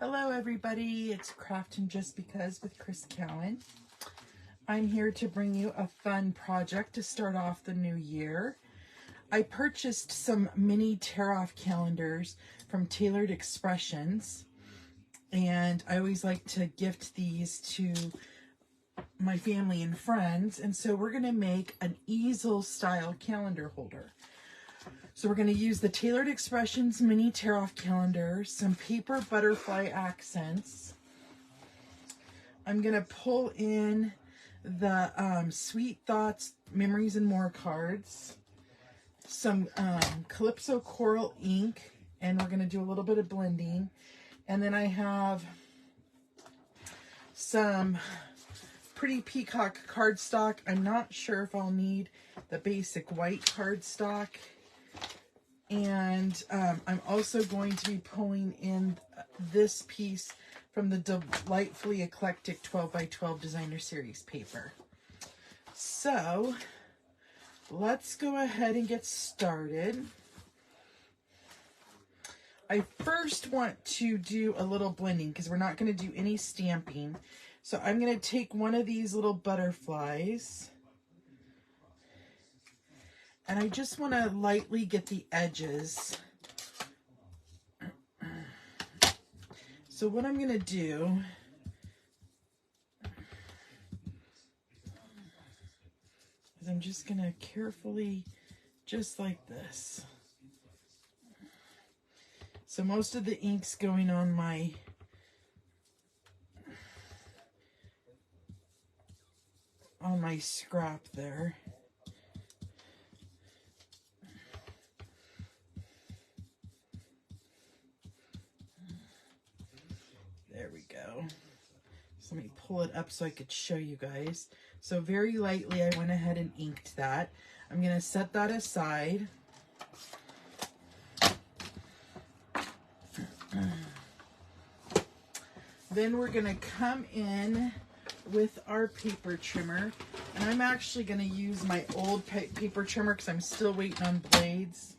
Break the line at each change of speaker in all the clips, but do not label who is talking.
Hello everybody, it's Craftin' Just Because with Chris Cowan. I'm here to bring you a fun project to start off the new year. I purchased some mini tear-off calendars from Tailored Expressions, and I always like to gift these to my family and friends, and so we're going to make an easel style calendar holder. So we're going to use the Tailored Expressions mini tear-off calendar, some paper butterfly accents. I'm going to pull in the Sweet Thoughts Memories and More cards, some Calypso Coral ink, and we're going to do a little bit of blending. And then I have some Pretty Peacock cardstock. I'm not sure if I'll need the basic white cardstock. And I'm also going to be pulling in this piece from the Delightfully Eclectic 12 by 12 Designer Series paper. So let's go ahead and get started. I first want to do a little blending because we're not going to do any stamping. So I'm going to take one of these little butterflies, and I just want to lightly get the edges. So what I'm going to do is I'm just going to carefully, just like this. So most of the ink's going on my scrap there. There we go. So let me pull it up so I could show you guys. So very lightly I went ahead and inked that. I'm going to set that aside. Then we're going to come in with our paper trimmer. And I'm actually going to use my old paper trimmer because I'm still waiting on blades.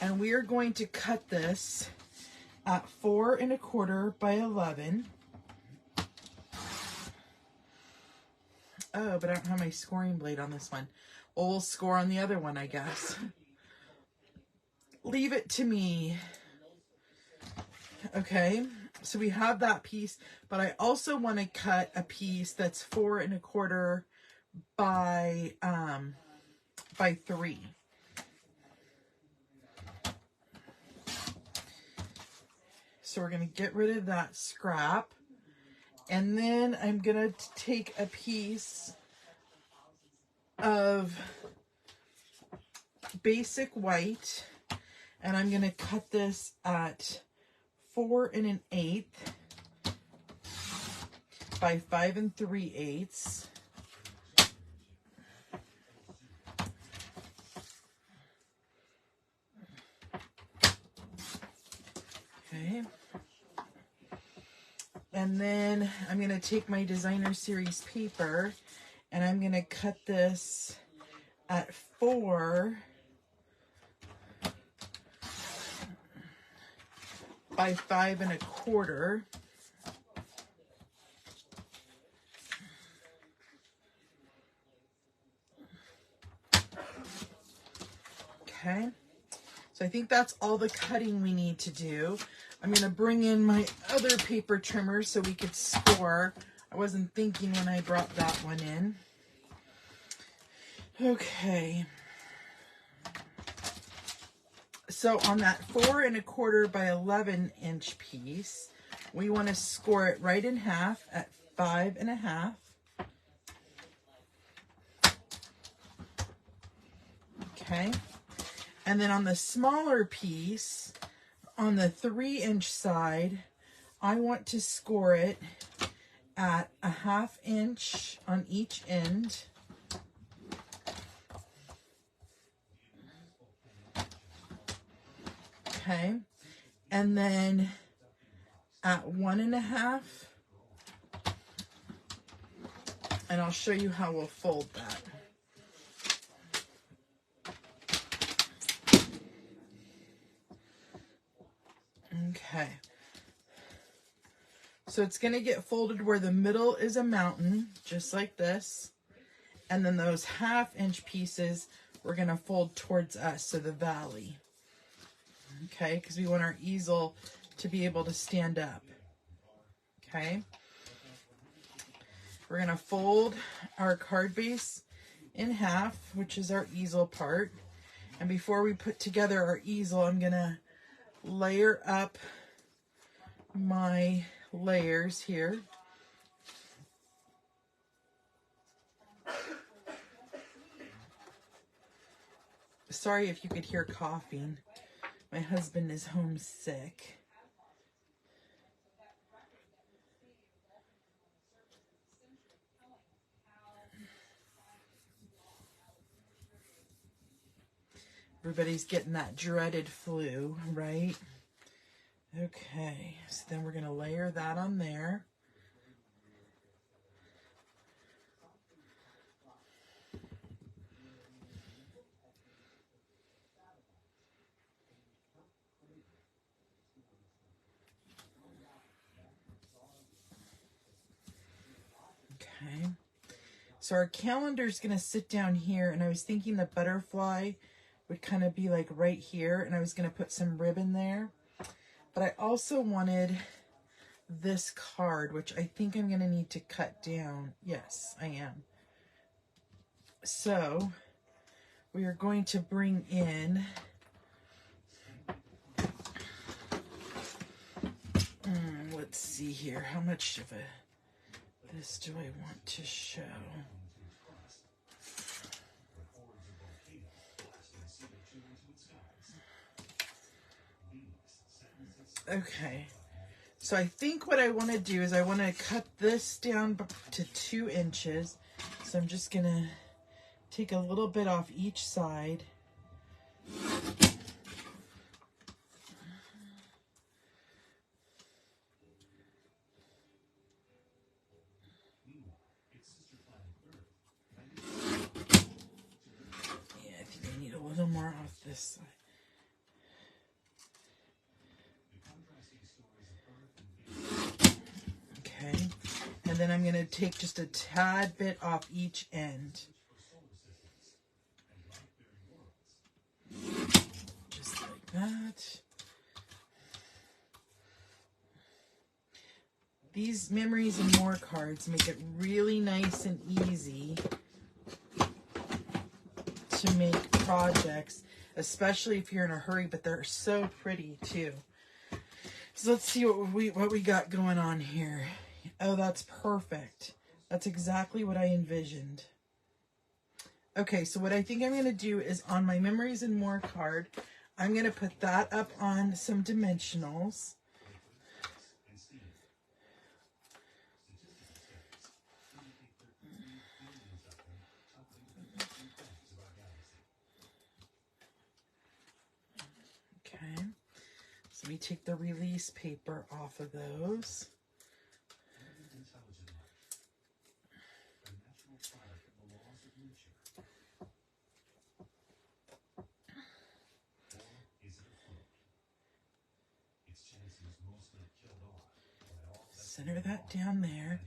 And we are going to cut this at 4 1/4 by 11. Oh, but I don't have my scoring blade on this one. Well, we'll score on the other one, I guess. Leave it to me. Okay, so we have that piece, but I also want to cut a piece that's 4 1/4 by 3. So we're going to get rid of that scrap. And then I'm going to take a piece of basic white, and I'm going to cut this at 4 1/8 by 5 3/8. Okay. And then I'm going to take my Designer Series paper and I'm going to cut this at 4 by 5 1/4. Okay. So I think that's all the cutting we need to do. I'm going to bring in my other paper trimmer so we could score. I wasn't thinking when I brought that one in. Okay. So on that 4 1/4 by 11 inch piece, we want to score it right in half at 5 1/2. Okay. And then on the smaller piece, on the 3 inch side, I want to score it at 1/2 inch on each end. Okay. And then at 1 1/2, and I'll show you how we'll fold that. Okay, So it's going to get folded where the middle is a mountain, just like this. And then those 1/2-inch pieces we're going to fold towards us, so the valley. Okay, because we want our easel to be able to stand up. Okay. We're going to fold our card base in half, which is our easel part. And before we put together our easel, I'm going to layer up my layers here. Sorry if you could hear coughing. My husband is homesick. Everybody's getting that dreaded flu, right? Okay, so then we're going to layer that on there. Okay, so our calendar is going to sit down here, and I was thinking the butterfly would kind of be like right here, and I was going to put some ribbon there. But I also wanted this card, which I think I'm going to need to cut down. Yes, I am. So we are going to bring in let's see here. How much of this do I want to show? Okay. So I think what I want to do is I want to cut this down to 2 inches. So I'm just going to take a little bit off each side. Yeah, I think I need a little more off this side. Okay, and then I'm going to take just a tad bit off each end. Just like that. These Memories and More cards make it really nice and easy to make projects, especially if you're in a hurry, but they're so pretty too. So let's see what we got going on here. Oh, that's perfect. That's exactly what I envisioned. Okay, so what I think I'm going to do is on my Memories and More card, I'm going to put that up on some dimensionals. Okay, so let me take the release paper off of those. Center that down there.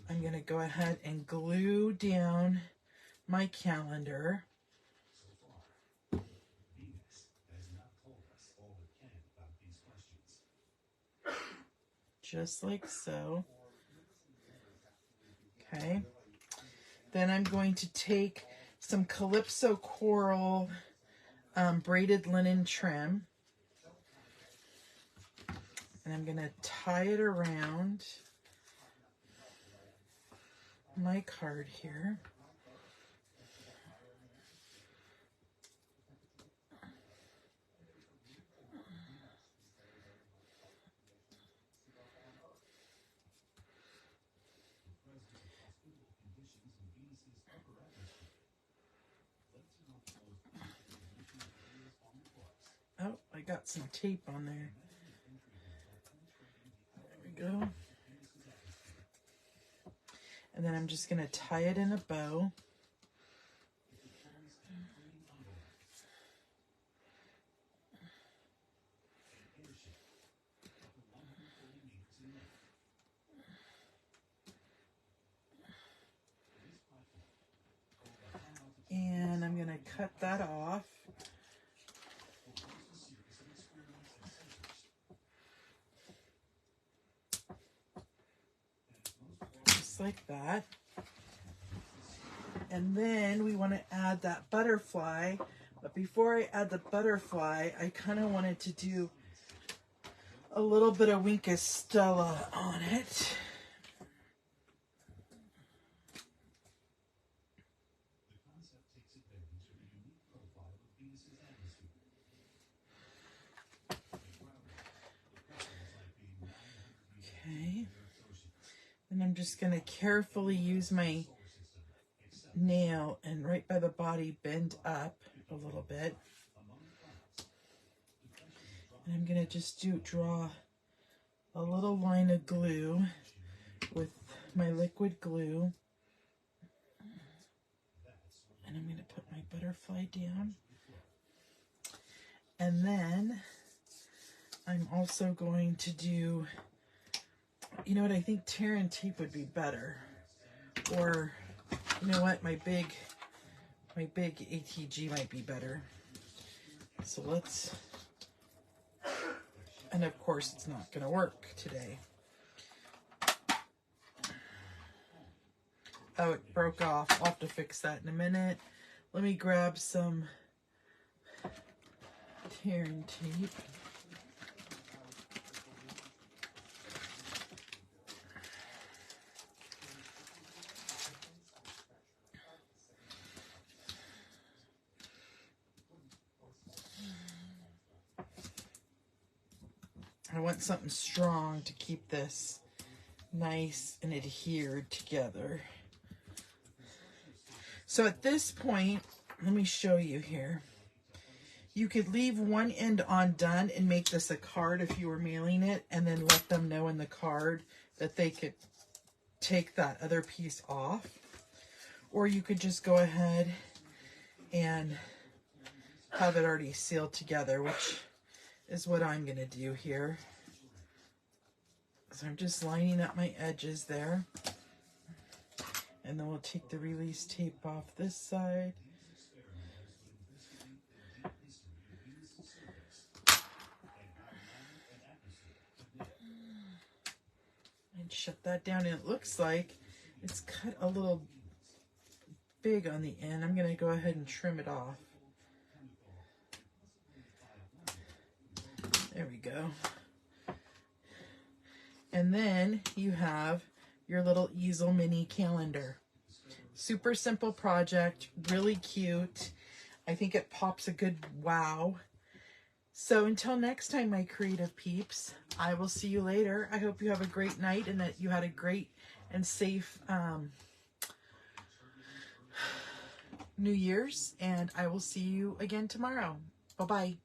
I'm going to go ahead and glue down my calendar. Just like so. Okay. Then I'm going to take some Calypso Coral braided linen trim. And I'm going to tie it around my card here. Oh, I got some tape on there. There we go. And then I'm just going to tie it in a bow. cut that off. Just like that. And then we want to add that butterfly. But before I add the butterfly, I kind of wanted to do a little bit of Wink Stella on it. Okay. And I'm just going to carefully use my nail and right by the body bend up a little bit. And I'm going to just draw a little line of glue with my liquid glue. And I'm going to put my butterfly down. And then I'm also going to do, you know what, I think tear and tape would be better. Or, you know what, my big ATG might be better. So let's, and of course it's not going to work today. Oh, it broke off. I'll have to fix that in a minute. Let me grab some tear and tape. I want something strong to keep this nice and adhered together. So at this point, let me show you here. You could leave one end undone and make this a card if you were mailing it, and then let them know in the card that they could take that other piece off. Or you could just go ahead and have it already sealed together, which is what I'm going to do here. So I'm just lining up my edges there. And then we'll take the release tape off this side. And shut that down. And it looks like it's cut a little big on the end. I'm going to go ahead and trim it off. There we go. And then you have your little Easel mini calendar. Super simple project, really cute. I think it pops a good wow. So until next time, my creative peeps, I will see you later. I hope you have a great night and that you had a great and safe New Year's. And I will see you again tomorrow. Bye-bye.